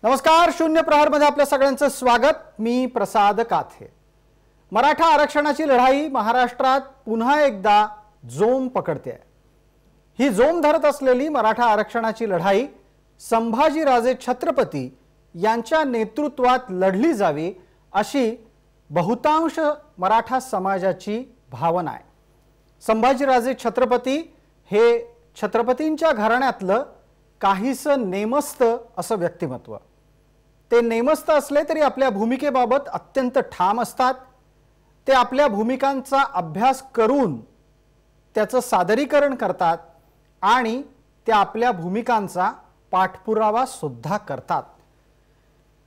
नमस्कार, शून्य प्रहरमध्ये आपल्या सगळ्यांचं स्वागत। मी प्रसाद काथे। मराठा आरक्षणाची लढाई महाराष्ट्रात पुन्हा एकदा जोम पकडते आहे। ही जोम धरत असलेली मराठा आरक्षणाची लढाई संभाजीराजे छत्रपती यांच्या नेतृत्वात लढली जावी अशी बहुतांश मराठा समाजाची भावना आहे। संभाजीराजे छत्रपती हे छत्रपतींच्या घराण्यातलं काहीसं नेमस्त असं व्यक्तिमत्व। ते नेमस्त असले तरी आपल्या भूमिकेबाबत अत्यंत ठाम असतात। ते आपल्या भूमिकांचा अभ्यास करून त्याचं सादरीकरण करतात आणि ते आपल्या भूमिकांचा पाठपुरावा सुद्धा करतात।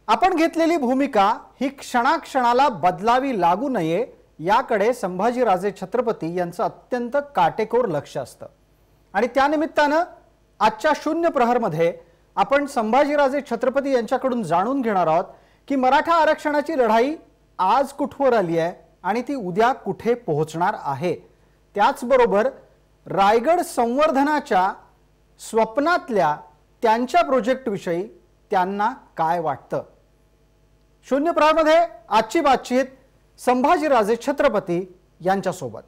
आपण घेतलेली भूमिका ही क्षणाक्षणाला बदलावी लागू नये याकडे संभाजीराजे छत्रपती यांचं अत्यंत काटेकोर लक्ष असतं। आणि त्यानिमित्तानं आजच्या शून्य प्रहरमध्ये आपण संभाजीराजे छत्रपती यांच्याकडून जाणून घेणार आहोत की मराठा आरक्षणाची लढाई आज कुठवर आली आहे आणि ती उद्या कुठे पोहोचणार आहे। त्याचबरोबर रायगड संवर्धनाच्या स्वप्नातल्या त्यांच्या प्रोजेक्ट विषयी त्यांना काय वाटतं। शून्य प्रहरमध्ये आजची बातचीत संभाजीराजे छत्रपती यांच्यासोबत।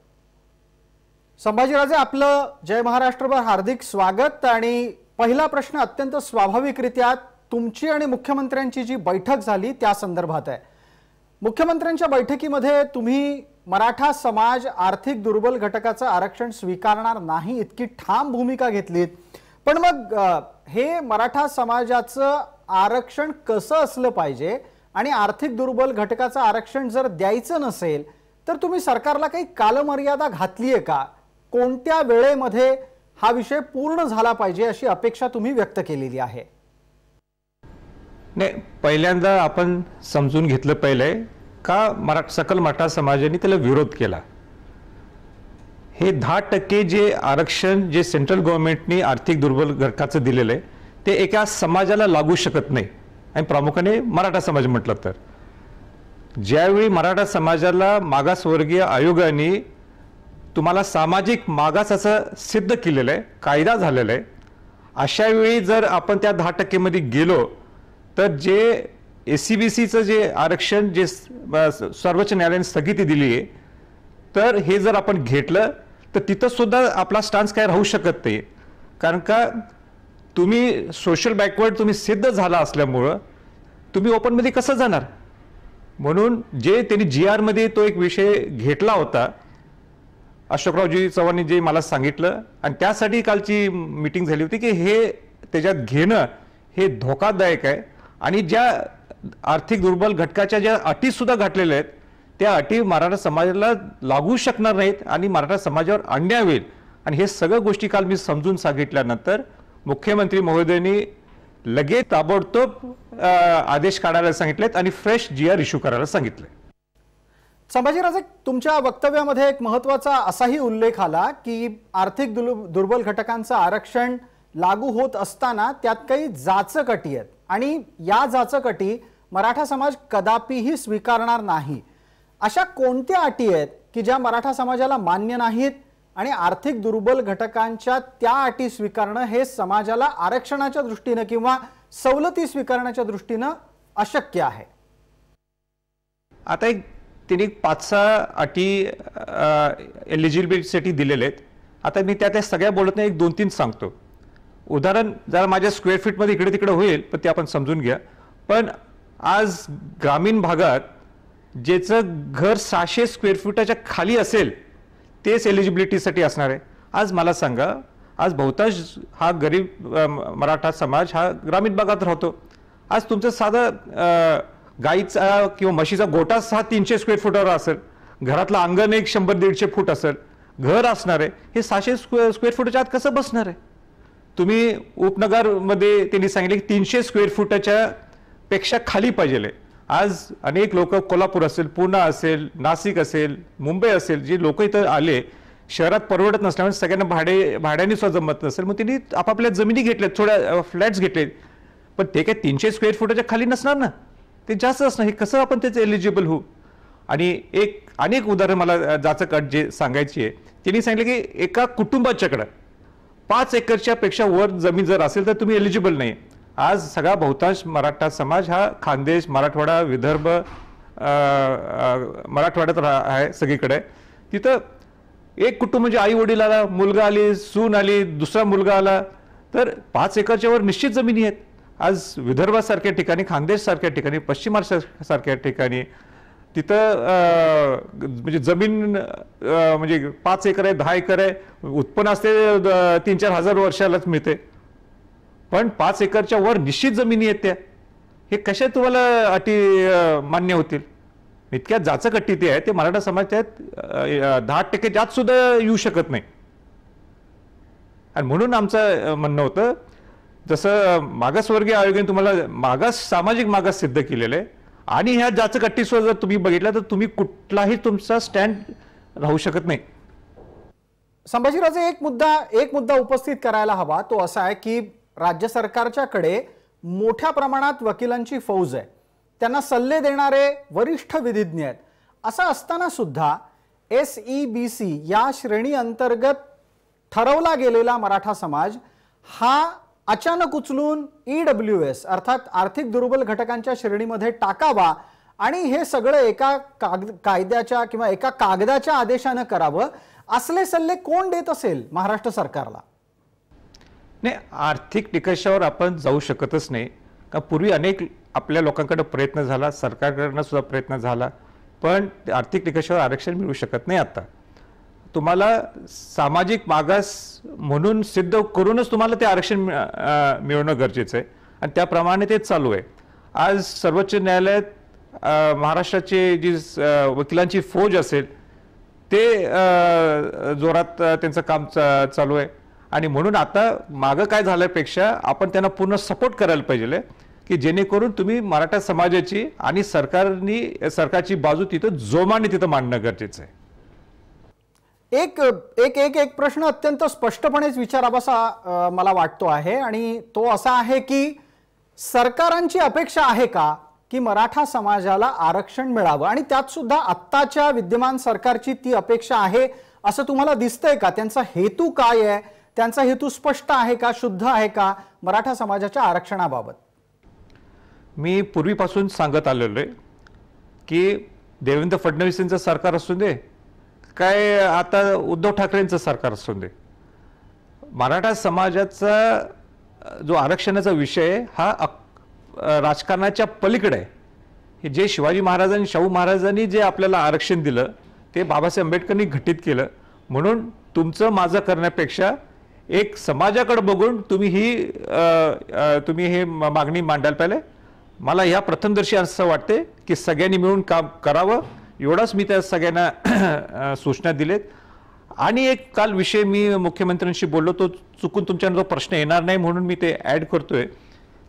संभाजीराजे, आपलं जय महाराष्ट्रभर हार्दिक स्वागत। आणि पहिला प्रश्न अत्यंत स्वाभाविकरित्या तुमची आणि मुख्यमंत्र्यांची जी बैठक झाली त्या संदर्भात आहे। मुख्यमंत्र्यांच्या बैठकीमध्ये तुम्ही मराठा समाज आर्थिक दुर्बल घटकाचं आरक्षण स्वीकारणार नाही इतकी ठाम भूमिका घेतलीत, पण मग हे मराठा समाजाचं आरक्षण कसं असलं पाहिजे आणि आर्थिक दुर्बल घटकाचं आरक्षण जर द्यायचं नसेल तर तुम्ही सरकारला काही कालमर्यादा घातली आहे का? कोणत्या वेळेमध्ये हा विषय पूर्ण झाला पाहिजे अशी अपेक्षा तुम्ही व्यक्त केलेली आहे? नाही, पहिल्यांदा आपण समजून घेतलं पाहिजे का सकल मराठा समाजाने त्याला विरोध केला। हे 10% जे आरक्षण जे सेंट्रल गव्हर्नमेंटने आर्थिक दुर्बल घटकाचं दिलेलं आहे ते एका समाजाला लागू शकत नाही। आणि प्रामुख्याने मराठा समाज म्हटलं तर ज्यावेळी मराठा समाजाला मागासवर्गीय आयोगाने तुम्हाला सामाजिक मागास असं सिद्ध केलेलं आहे, कायदा झालेला आहे, अशा वेळी जर आपण त्या 10% मध्ये गेलो तर जे SCBCचं जे आरक्षण जे सर्वोच्च न्यायालयाने स्थगिती दिली आहे तर हे जर आपण घेतलं तर तिथं सुद्धा आपला स्टान्स काय राहू शकत नाही। कारण का तुम्ही सोशल बॅकवर्ड तुम्ही सिद्ध झाला असल्यामुळं तुम्ही ओपनमध्ये कसं जाणार? म्हणून जे त्यांनी GR मध्ये तो एक विषय घेतला होता, अशोकरावजी चव्हाणांनी जे मला सांगितलं आणि त्यासाठी कालची मीटिंग झाली होती की हे त्याच्यात घेणं हे धोकादायक आहे। आणि ज्या आर्थिक दुर्बल घटकाच्या ज्या अटी सुद्धा घातलेल्या आहेत त्या अटी मराठा समाजाला लागू शकणार नाहीत आणि मराठा समाजावर अन्याय होईल। आणि हे सगळ्या गोष्टी काल मी समजून सांगितल्यानंतर मुख्यमंत्री महोदयांनी लगेच ताबडतोब आदेश काढायला सांगितलेत आणि फ्रेश GR इश्यू करायला सांगितले। संभाजीराजे, तुमच्या वक्तव्यामध्ये एक महत्त्वाचा असाही उल्लेख आला की आर्थिक दुर्बल घटकांचं आरक्षण लागू होत असताना त्यात काही जाचक अटी आहेत आणि या जाचक अटी मराठा समाज कदापिही स्वीकारणार नाही। अशा कोणत्या अटी आहेत की ज्या मराठा समाजाला मान्य नाहीत आणि आर्थिक दुर्बल घटकांच्या त्या अटी स्वीकारणं हे समाजाला आरक्षणाच्या दृष्टीने किंवा सवलती स्वीकारण्याच्या दृष्टीने अशक्य आहे? आता एक तिने 5-6 अटी एलिजिबिलिटीसाठी दिलेले आहेत। आता मी त्या सगळ्या बोलत नाही, एक 2-3 सांगतो। उदाहरण जरा माझ्या स्क्वेअर फीट मध्ये इकडे तिकडे होईल पण ते आपण समजून घ्या। पण आज ग्रामीण भागात ज्याचं घर 600 स्क्वेअर फुटाच्या खाली असेल तेच एलिजिबिलिटीसाठी असणार आहे। आज मला सांगा, आज बहुतांश हा गरीब मराठा समाज हा ग्रामीण भागात राहतो। आज तुमचं साधं गाईचा किंवा म्हशीचा गोठा 300 स्क्वेअर फुटावर असेल, घरातलं अंगण एक 100-150 फूट असेल, घर असणार आहे, हे 600 स्क्वेअर फुटाच्या आत कसं बसणार आहे? तुम्ही उपनगरमध्ये त्यांनी सांगितले की 300 स्क्वेअर फुटाच्या पेक्षा खाली पाहिजे। आज अनेक लोक कोल्हापूर असेल, पुणे असेल, नाशिक असेल, मुंबई असेल, जे लोक इथं आले शहरात परवडत नसल्यामुळे सगळ्यांना भाड्याने सुद्धा जमत नसेल, मग त्यांनी आपापल्या जमिनी घेतल्यात, थोड्या फ्लॅट्स घेतले, पण ते काय 300 स्क्वेअर फुटाच्या खाली नसणार ना, ते जास्त असणार। हे कसं आपण त्याचं एलिजिबल होऊ? आणि अनेक उदाहरण मला जाचक अट जे सांगायची आहे, त्यांनी सांगितलं की एका कुटुंबाच्याकडे 5 एकरच्या पेक्षा वर जमीन जर असेल तर तुम्ही एलिजिबल नाही। आज सगळा बहुतांश मराठा समाज हा खानदेश, मराठवाडा, विदर्भ, मराठवाड्यात आहे सगळीकडे. तिथं एक कुटुंब म्हणजे आई वडील आला, मुलगा आली, सून आली, दुसरा मुलगा आला, तर 5 एकरच्या वर निश्चित जमिनी आहेत. आज विदर्भासारख्या ठिकाणी, खानदेशसारख्या ठिकाणी, पश्चिम महाराष्ट्रासारख्या ठिकाणी तिथं म्हणजे जमीन म्हणजे 5 एकर आहे, 10 एकर आहे, उत्पन्न असते 3-4 हजार वर्षालाच मिळते. पण 5 एकरच्या वर निश्चित जमिनी आहेत त्या. हे कशा तुम्हाला अटी मान्य होतील? इतक्या जाचक अटी ते आहे, ते मराठा समाजात 10% त्यात सुद्धा येऊ शकत नाही. आणि म्हणून आमचं म्हणणं होतं, जसं मागासवर्गीय आयोगाने तुम्हाला सामाजिक मागास सिद्ध केलेलं आहे आणि ह्या जाचक अटीसुद्धा जर तुम्ही बघितलं तर तुम्ही कुठलाही तुमचा स्टँड राहू शकत नाही. संभाजीराजे, एक मुद्दा उपस्थित करायला हवा. तो असा आहे की राज्य सरकारच्याकडे मोठ्या प्रमाणात वकिलांची फौज आहे, त्यांना सल्ले देणारे वरिष्ठ विधिज्ञ आहेत. असं असताना सुद्धा SEBC या श्रेणी अंतर्गत ठरवला गेलेला मराठा समाज हा अचानक उचलून EWS अर्थात आर्थिक दुर्बल घटकांच्या श्रेणीमध्ये टाकावा आणि हे सगळं एका कायद्याच्या किंवा एका कागदाच्या आदेशानं करावं, असले सल्ले कोण देत असेल महाराष्ट्र सरकारला? नाही, आर्थिक निकषावर आपण जाऊ शकतच नाही. का पूर्वी अनेक आपल्या लोकांकडे प्रयत्न झाला, सरकारकडनं सुद्धा प्रयत्न झाला, पण आर्थिक निकषावर आरक्षण मिळू शकत नाही. आता तुम्हाला सामाजिक मागास म्हणून सिद्ध करूनच तुम्हाला ते आरक्षण मिळवणं गरजेचं आहे आणि त्याप्रमाणे ते चालू आहे. आज सर्वोच्च न्यायालयात महाराष्ट्राची जी वकिलांची फौज असेल ते जोरात त्यांचं काम चालू आहे आणि म्हणून आता मागं काय झाल्यापेक्षा आपण त्यांना पूर्ण सपोर्ट करायला पाहिजे की जेणेकरून तुम्ही मराठा समाजाची आणि सरकारची बाजू तिथं जोमाने तिथं मांडणं गरजेचं आहे. एक प्रश्न अत्यंत स्पष्टपणेच विचारावासा मला वाटतो आहे आणि तो असा आहे की सरकारांची अपेक्षा आहे का की मराठा समाजाला आरक्षण मिळावं आणि त्यात सुद्धा आत्ताच्या विद्यमान सरकारची ती अपेक्षा आहे असं तुम्हाला दिसतंय का? त्यांचा हेतू काय आहे? त्यांचा हेतू स्पष्ट आहे का, शुद्ध आहे का मराठा समाजाच्या आरक्षणाबाबत? मी पूर्वीपासून सांगत आलेलो आहे की देवेंद्र फडणवीसांचं सरकार असू दे काय आता उद्धव ठाकरेंचं सरकार असू दे, मराठा समाजाचा जो आरक्षणाचा विषय हा राजकारणाच्या पलीकडे आहे. हे जे शिवाजी महाराजांनी, शाहू महाराजांनी जे आपल्याला आरक्षण दिलं ते बाबासाहेब आंबेडकरांनी घटित केलं. म्हणून तुमचं माझं करण्यापेक्षा एक समाजाकडे बघून तुम्ही हे मागणी मांडायला पाहिजे. मला या प्रथमदर्शी असं वाटते की सगळ्यांनी मिळून काम करावं, एवढाच मी त्या सगळ्यांना सूचना दिलेत. आणि एक काल विषय मी मुख्यमंत्र्यांशी बोललो, तो चुकून तुमच्यावर प्रश्न येणार नाही म्हणून मी ते ॲड करतोय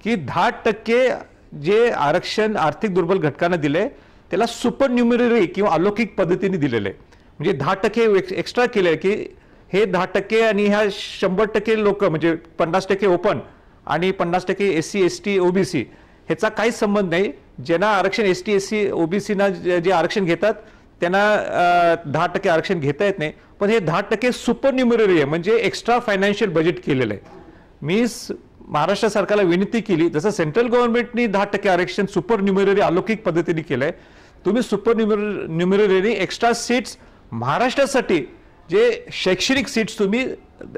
की 10% जे आरक्षण आर्थिक दुर्बल घटकांना दिले त्याला सुपर न्यूमररी किंवा अलौकिक पद्धतीने दिलेलं आहे. म्हणजे 10% एक्स्ट्रा केलं आहे की हे 10% आणि ह्या 100% लोक म्हणजे 50% ओपन आणि 50% SC ST OBC ह्याचा काहीच संबंध नाही. ज्यांना आरक्षण ST SC OBC ना जे आरक्षण घेतात त्यांना 10% आरक्षण घेता येत नाही, पण हे 10% सुपर न्यूमररी आहे म्हणजे एक्स्ट्रा फायनान्शियल बजेट केलेलं आहे. मी महाराष्ट्र सरकारला विनंती केली, जसं सेंट्रल गव्हर्नमेंटनी 10% आरक्षण सुपर न्यूमररी अलौकिक पद्धतीने केलंय, तुम्ही सुपर न्यूमररी एक्स्ट्रा सीट्स महाराष्ट्रासाठी जे शैक्षणिक सीट्स तुम्ही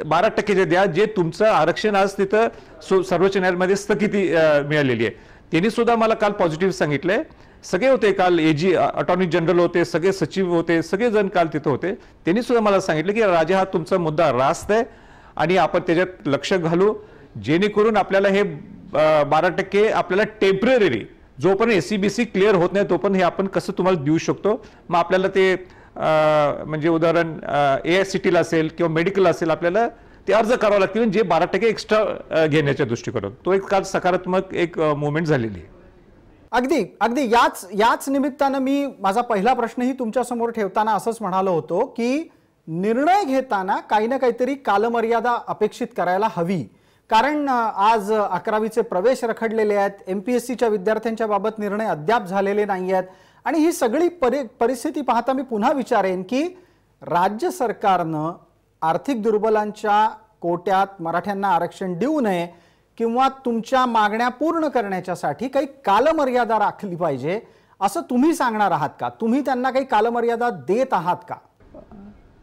12% द्या, जे तुमचं आरक्षण आज तिथं सर्वोच्च न्यायालयामध्ये स्थगिती मिळालेली आहे. त्यांनी सुद्धा मला काल पॉझिटिव्ह सांगितलंय. सगळे होते काल, AG अटॉर्नी जनरल होते, सगळे सचिव होते, सगळेजण काल तिथं होते. त्यांनी सुद्धा मला सांगितलं की राजा हा तुमचा मुद्दा रास्त आहे आणि आपण त्याच्यात लक्ष घालू जेणेकरून आपल्याला हे 12% आपल्याला टेम्पररी जोपर्यंत SEBC क्लिअर होत नाही तोपर्यंत हे आपण कसं तुम्हाला देऊ शकतो. मग आपल्याला ते म्हणजे उदाहरण AICTला असेल किंवा मेडिकल असेल आपल्याला ते अर्ज करावं लागतील जे 12% एक्स्ट्रा घेण्याच्या दृष्टीकोनातून. तो एक काल सकारात्मक एक मुवमेंट झालेली आहे. अगदी याच निमित्तानं मी माझा पहिला प्रश्नही तुमच्या समोर ठेवताना असंच म्हणालो होतो की निर्णय घेताना काही ना काहीतरी कालमर्यादा अपेक्षित करायला हवी. कारण आज 11वीचे प्रवेश रखडलेले आहेत, MPSCच्या विद्यार्थ्यांच्या बाबत निर्णय अद्याप झालेले नाही आहेत आणि ही सगळी परिस्थिती पाहता मी पुन्हा विचारेन की राज्य सरकारनं आर्थिक दुर्बलांच्या कोट्यात मराठ्यांना आरक्षण देऊ नये किंवा तुमच्या मागण्या पूर्ण करण्याच्यासाठी काही कालमर्यादा राखली पाहिजे असं तुम्ही सांगणार आहात का? तुम्ही त्यांना काही कालमर्यादा देत आहात का?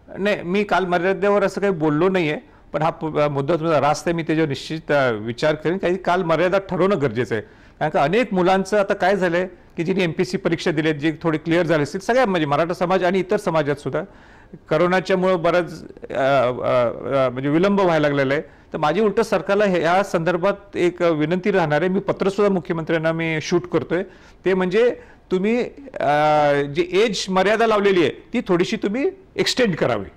नाही, मी कालमर्यादेवर असं काही बोललो नाहीये, पण हा मुद्दा तुमचा रास्त आहे. मी त्याच्यावर निश्चित विचार करेन. काही कालमर्यादा ठरवणं गरजेचं आहे. कारण का अनेक मुलांचं आता काय झालंय की जिने MPSC परीक्षा दिलेत, जे थोडी क्लिअर झाले असतील, सगळ्या म्हणजे मराठा समाज आणि इतर समाजात सुद्धा करोनाच्यामुळे बरंच म्हणजे विलंब व्हायला लागलेला आहे. तर माझी उलट सरकारला ह्या संदर्भात एक विनंती राहणार आहे. मी पत्र सुद्धा मुख्यमंत्र्यांना मी शूट करतोय. ते म्हणजे तुम्ही जी एज मर्यादा लावलेली आहे ती थोडीशी तुम्ही एक्सटेंड करावी.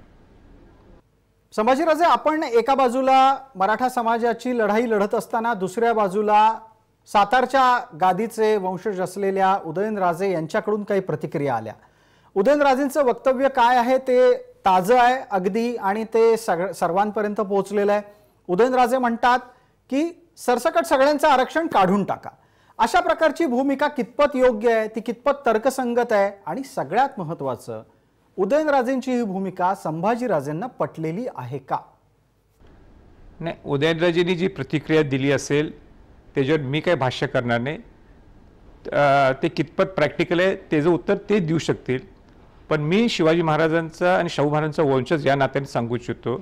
संभाजीराजे, आपण एका बाजूला मराठा समाजाची लढाई लढत असताना दुसऱ्या बाजूला सातारच्या गादीचे वंशज असलेल्या उदयनराजे यांच्याकडून काही प्रतिक्रिया आल्या. उदयनराजेंचं वक्तव्य काय आहे ते ताजं आहे अगदी आणि ते सर्वांपर्यंत पोहोचलेलं आहे. उदयनराजे म्हणतात की सरसकट सगळ्यांचं आरक्षण काढून टाका. अशा प्रकारची भूमिका कितपत योग्य आहे, ती कितपत तर्कसंगत आहे, आणि सगळ्यात महत्त्वाचं उदयनराजेंची ही भूमिका संभाजीराजेंना पटलेली आहे का? नाही, उदयनराजेंनी जी प्रतिक्रिया दिली असेल त्याच्यावर मी काही भाष्य करणार नाही. ते कितपत प्रॅक्टिकल आहे त्याचं उत्तर ते देऊ शकतील. पण मी शिवाजी महाराजांचा आणि शाहू महाराजांचा वंशज या नात्याने सांगू इच्छितो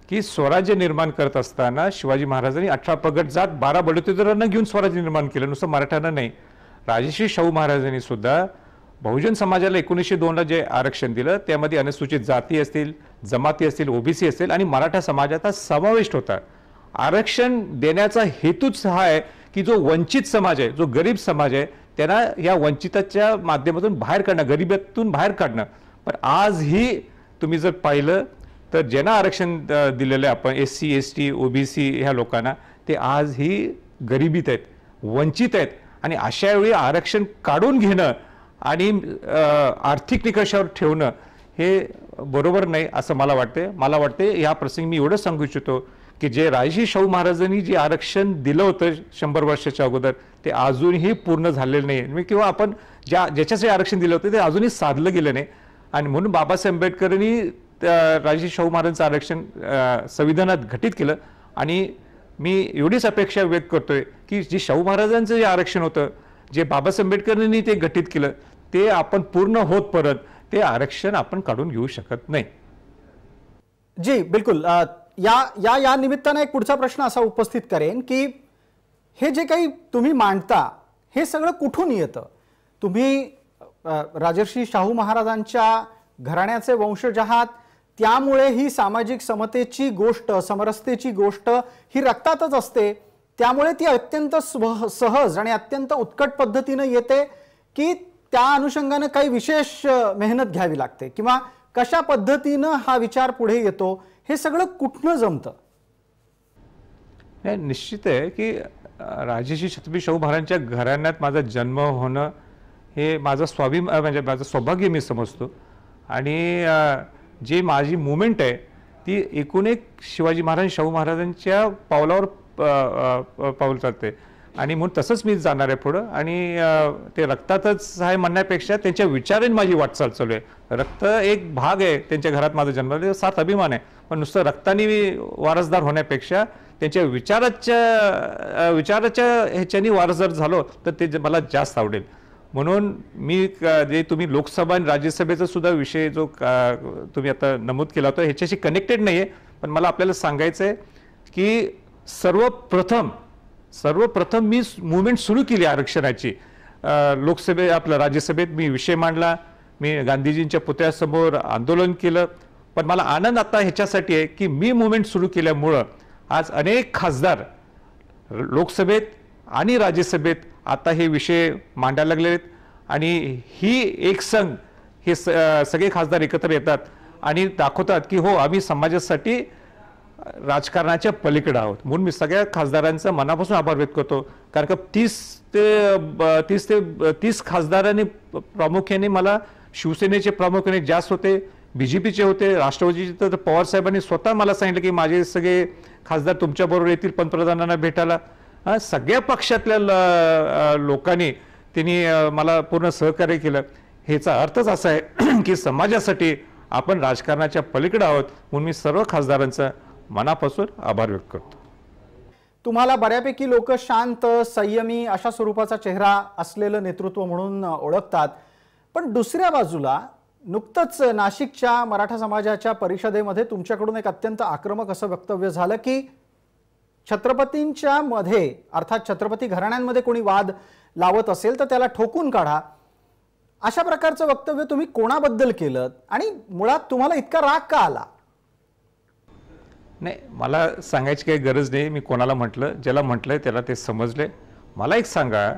की स्वराज्य निर्माण करत असताना शिवाजी महाराजांनी 18 प्रगट जात 12 बडोतेदारांना घेऊन स्वराज्य निर्माण केलं, नुसतं मराठ्यांना नाही. राजश्री शाहू महाराजांनी सुद्धा बहुजन समाजाला 1902ला जे आरक्षण दिलं त्यामध्ये अनुसूचित जाती असतील, जमाती असतील, OBC असतील आणि मराठा समाजाचा समावेश होता. आरक्षण देण्याचा हेतूच हा आहे की जो वंचित समाज आहे, जो गरीब समाज आहे, त्यांना या वंचिताच्या माध्यमातून बाहेर काढणं, गरिबीतून बाहेर काढणं. पण आजही तुम्ही जर पाहिलं तर ज्यांना आरक्षण दिलेलं आहे आपण SC, ST, OBC ह्या लोकांना, ते आजही गरिबीत आहेत, वंचित आहेत. आणि अशा वेळी आरक्षण काढून घेणं आणि आर्थिक निकषावर ठेवणं हे बरोबर नाही असं मला वाटते. मला वाटते या प्रसंगी मी एवढंच सांगू इच्छितो की जे राजश्री शाहू महाराजांनी जे आरक्षण दिलं होतं 100 वर्षाच्या अगोदर, ते अजूनही पूर्ण झालेलं नाही, किंवा आपण ज्याच्यासाठी आरक्षण दिलं होतं ते अजूनही साधलं गेलं नाही. आणि म्हणून बाबासाहेब आंबेडकरांनी राजश्री शाहू महाराजांचं आरक्षण संविधानात घटित केलं. आणि मी एवढीच अपेक्षा व्यक्त करतोय की जे शाहू महाराजांचं जे आरक्षण होतं, जे बाबासाहेब आंबेडकरांनी ते घटित केलं, ते आपण पूर्ण होत परत ते आरक्षण आपण काढून घेऊ शकत नाही. जी बिलकुल. या निमित्ताने एक पुढचा प्रश्न असा उपस्थित करेन की हे जे काही तुम्ही मांडता हे सगळं कुठून येतं? तुम्ही राजर्षी शाहू महाराजांच्या घराण्याचे वंशज आहात, त्यामुळे ही सामाजिक समतेची गोष्ट, समरसतेची गोष्ट ही रक्तातच असते, त्यामुळे ती अत्यंत सहज आणि अत्यंत उत्कट पद्धतीने येते, की त्या अनुषंगाने काही विशेष मेहनत घ्यावी लागते, किंवा कशा पद्धतीने हा विचार पुढे येतो, हे सगळं कुठनं जमतं? निश्चित आहे की राजर्षी छत्रपती शाहू महाराजांच्या घराण्यात माझा जन्म होणं हे माझं म्हणजे माझं सौभाग्य मी समजतो. आणि जी माझी मुवमेंट आहे ती एकूण एक शिवाजी महाराज शाहू महाराजांच्या पावलावर पाऊल चालते. आणि म्हणून तसंच मी जाणार आहे पुढं. आणि ते रक्तातच आहे म्हणण्यापेक्षा त्यांच्या विचारांनी माझी वाटचाल चालू आहे. रक्त एक भाग आहे त्यांच्या घरात माझा जन्म, सात अभिमान आहे. पण नुसतं रक्ताने वारसदार होण्यापेक्षा त्यांच्या विचाराच्या ह्याच्यानी वारसदार झालो तर ते मला जास्त आवडेल. म्हणून मी जे तुम्ही लोकसभा आणि राज्यसभेचा सुद्धा विषय जो तुम्ही आता नमूद केला होता ह्याच्याशी कनेक्टेड नाही आहे, पण मला आपल्याला सांगायचं आहे की सर्वप्रथम मी मुवमेंट सुरू केली आरक्षणाची. आपल्या राज्यसभेत मी विषय मांडला, मी गांधीजींच्या पुतळ्यासमोर आंदोलन केलं. पण मला आनंद आता ह्याच्यासाठी आहे की मी मुवमेंट सुरू केल्यामुळं आज अनेक खासदार लोकसभेत आणि राज्यसभेत आता हे विषय मांडायला लागले आहेत. आणि ही एक संघ हे सगळे खासदार एकत्र येतात आणि दाखवतात की हो, आम्ही समाजासाठी राजकारणाच्या पलीकडे आहोत. म्हणून मी सगळ्या खासदारांचा मनापासून आभार व्यक्त करतो. कारण का 30 खासदारांनी प्रामुख्याने मला शिवसेनेचे प्रामुख्याने जास्त होते, BJPचे होते, राष्ट्रवादीचे. तर पवार साहेबांनी स्वतः मला सांगितलं की माझे सगळे खासदार तुमच्याबरोबर येतील पंतप्रधानांना भेटायला. सगळ्या पक्षातल्या लोकांनी त्यांनी मला पूर्ण सहकार्य केलं. ह्याचा अर्थच असा आहे की समाजासाठी आपण राजकारणाच्या पलीकडे आहोत. म्हणून मी सर्व खासदारांचा मनापासून आभार व्यक्त करतो. तुम्हाला बऱ्यापैकी लोक शांत, संयमी अशा स्वरूपाचा चेहरा असलेलं नेतृत्व म्हणून ओळखतात. पण दुसऱ्या बाजूला नुकतंच नाशिकच्या मराठा समाजाच्या परिषदेमध्ये तुमच्याकडून एक अत्यंत आक्रमक असं वक्तव्य झालं की छत्रपतींच्या मध्ये अर्थात छत्रपती घराण्यांमध्ये कोणी वाद लावत असेल तर त्याला ठोकून काढा. अशा प्रकारचं वक्तव्य तुम्ही कोणाबद्दल केलं आणि मुळात तुम्हाला इतका राग का आला? नाही, मला सांगायची काही गरज नाही. मी कोणाला म्हटलं, ज्याला म्हटलंय त्याला ते समजले. मला एक सांगा,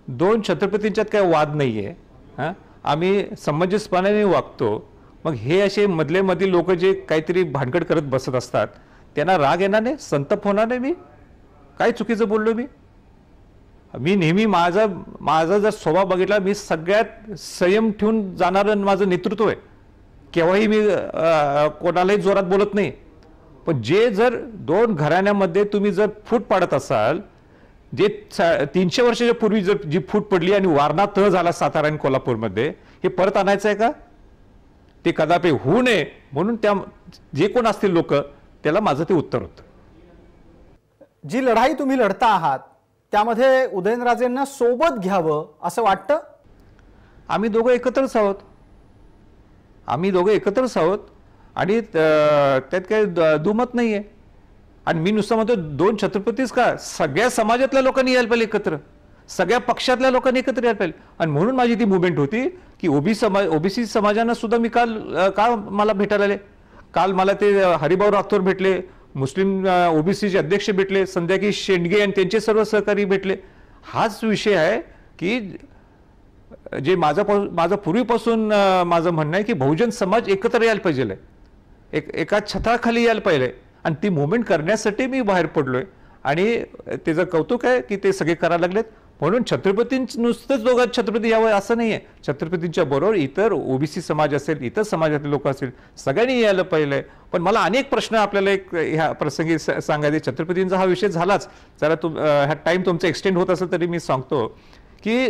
दोन छत्रपतींच्यात काही वाद नाहीये. हां, आम्ही समंजसपणाने वागतो. मग हे असे मधले मधील लोक जे काहीतरी भानगड करत बसत असतात त्यांना राग येणार नाही, संताप होणार नाही? मी काय चुकीचं बोललो? मी नेहमी माझा जर स्वभाव बघितला, मी सगळ्यात संयम ठेवून जाणारं माझं नेतृत्व आहे. केव्हाही मी कोणालाही जोरात बोलत नाही. पण जे जर दोन घराण्यामध्ये तुम्ही जर फूट पाडत असाल, जे 300 वर्षाच्या पूर्वी जर जी फूट पडली आणि वारणा तह झाला सातारा आणि कोल्हापूरमध्ये, हे परत आणायचं आहे का? ते कदापि होऊ नये म्हणून त्या जे कोण असतील लोक, त्याला माझं ते उत्तर होतं. जी लढाई तुम्ही लढता आहात त्यामध्ये उदयनराजेंना सोबत घ्यावं असं वाटतं? आम्ही दोघं एकत्रच आहोत आणि त्यात काही दुमत नाहीये. आणि मी नुसतं म्हणतो दोन छत्रपतीच का, सगळ्या समाजातल्या लोकांनी यायला पाहिजे एकत्र, सगळ्या पक्षातल्या लोकांनी एकत्र यायला पाहिजे. आणि म्हणून माझी ती मुवमेंट होती की ओबीसी समाजांना सुद्धा मी काल मला भेटायला आले. काल मला ते हरिभाऊ राठोर भेटले, मुस्लिम ओबीसीचे अध्यक्ष भेटले, संध्याकाळी शेंडगे आणि त्यांचे सर्व सहकारी भेटले. हाच विषय आहे की जे माझं पूर्वीपासून माझं म्हणणं आहे की बहुजन समाज एकत्र यायला पाहिजे, एका छताखाली यायला पाहिजे. आणि ती मुवमेंट करण्यासाठी मी बाहेर पडलोय आणि त्याचं कौतुक आहे की ते सगळे करायला लागलेत. म्हणून नुसतंच दोघांत छत्रपती यावं असं नाहीये. छत्रपतींच्या बरोबर इतर ओबीसी समाज असेल, इतर समाजातले लोक असतील, सगळ्यांनी यायला पाहिजे. पण मला अनेक प्रश्न आपल्याला एक ह्या प्रसंगी सांगायचे. छत्रपतींचा हा विषय झालाच, जरा ह्या टाइम तुमचा एक्सटेंड होत असेल तरी मी सांगतो की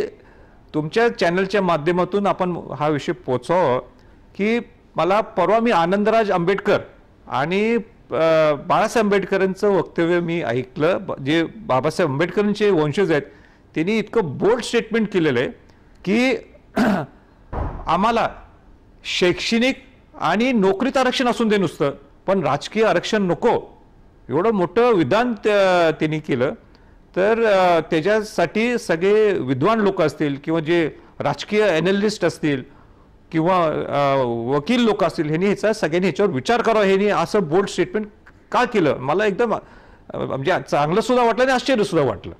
तुमच्या चॅनलच्या माध्यमातून आपण हा विषय पोचवावा. की मला परवा मी आनंदराज आंबेडकर आणि बाळासाहेब आंबेडकरांचं वक्तव्य मी ऐकलं. जे बाबासाहेब आंबेडकरांचे वंशज आहेत त्यांनी इतकं बोल्ड स्टेटमेंट केलेलं आहे की आम्हाला शैक्षणिक आणि नोकरीत आरक्षण असून दे नुसतं, पण राजकीय आरक्षण नको, एवढं मोठं विधान त्यांनी केलं. तर त्याच्यासाठी सगळे विद्वान लोक असतील किंवा जे राजकीय ॲनालिस्ट असतील किंवा वकील लोक असतील, ह्यांनी सगळ्यांनी ह्याच्यावर विचार करावा. ह्यांनी असं बोल्ड स्टेटमेंट का केलं? मला एकदम म्हणजे चांगलं सुद्धा वाटलं आणि आश्चर्य सुद्धा वाटलं.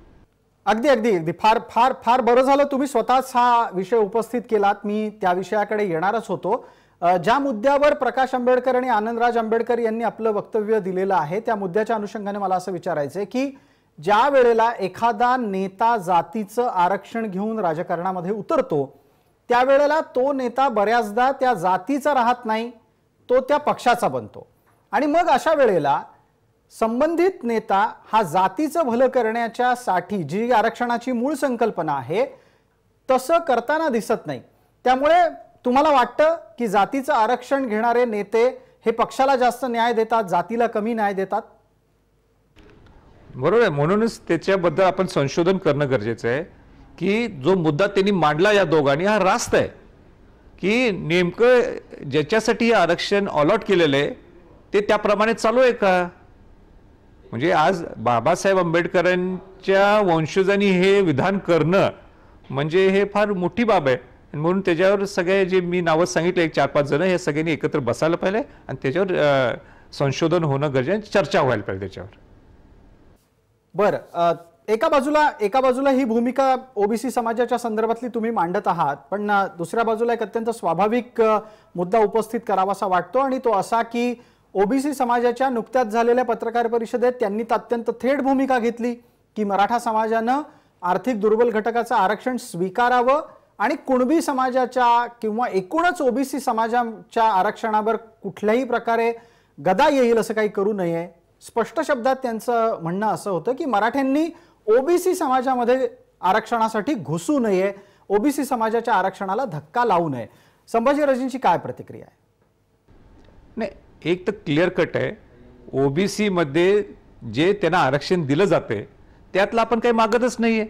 अगदी अगदी अगदी फार फार फार बरं झालं तुम्ही स्वतःच हा विषय उपस्थित केलात. मी त्या विषयाकडे येणारच होतो. ज्या मुद्द्यावर प्रकाश आंबेडकर आणि आनंदराज आंबेडकर यांनी आपलं वक्तव्य दिलेलं आहे त्या मुद्द्याच्या अनुषंगाने मला असं विचारायचंय की ज्या वेळेला एखादा नेता जातीचं आरक्षण घेऊन राजकारणामध्ये उतरतो त्यावेळेला तो नेता बऱ्याचदा त्या जातीचा राहत नाही, तो त्या पक्षाचा बनतो. आणि मग अशा वेळेला संबंधित नेता हा जातीचं भलं करण्याच्या साठी जी आरक्षणाची मूळ संकल्पना आहे तसं करताना दिसत नाही. त्यामुळे तुम्हाला वाटतं की जातीचं आरक्षण घेणारे नेते हे पक्षाला जास्त न्याय देतात, जातीला कमी न्याय देतात? बरोबर आहे. म्हणूनच त्याच्याबद्दल आपण संशोधन करणं गरजेचं आहे की जो मुद्दा त्यांनी मांडला या दोघांनी हा रास्त आहे की नेमकं ज्याच्यासाठी हे आरक्षण अलॉट केलेलं आहे ते त्याप्रमाणे चालू आहे का? म्हणजे आज बाबासाहेब आंबेडकरांच्या वंशजांनी हे विधान करणं म्हणजे हे फार मोठी बाब आहे. म्हणून त्याच्यावर सगळे जे मी नावं सांगितले 4-5 जण, हे सगळ्यांनी एकत्र बसायला पाहिजे आणि त्याच्यावर संशोधन होणं गरजेचं, चर्चा व्हायला पाहिजे त्याच्यावर. बरं, एका बाजूला ही भूमिका ओबीसी समाजाच्या संदर्भातली तुम्ही मांडत आहात, पण दुसऱ्या बाजूला एक अत्यंत स्वाभाविक मुद्दा उपस्थित करावासा वाटतो आणि तो असा की ओबीसी समाजाच्या नुकत्याच झालेल्या पत्रकार परिषदेत त्यांनी अत्यंत थेट भूमिका घेतली की मराठा समाजानं आर्थिक दुर्बल घटकाचं आरक्षण स्वीकारावं आणि कुणबी समाजाच्या किंवा एकूणच ओबीसी समाजाच्या आरक्षणावर कुठल्याही प्रकारे गदा येईल असं काही करू नये. स्पष्ट शब्दात त्यांचं म्हणणं असं होतं की मराठ्यांनी ओबीसी समाजामध्ये आरक्षणासाठी घुसू नये, ओबीसी समाजाच्या आरक्षणाला धक्का लावू नये. संभाजीराजेंची काय प्रतिक्रिया आहे? नाही, एक तर क्लिअर कट आहे, ओबीसी मध्ये जे त्यांना आरक्षण दिलं जाते त्यातलं आपण काही मागतच नाहीये.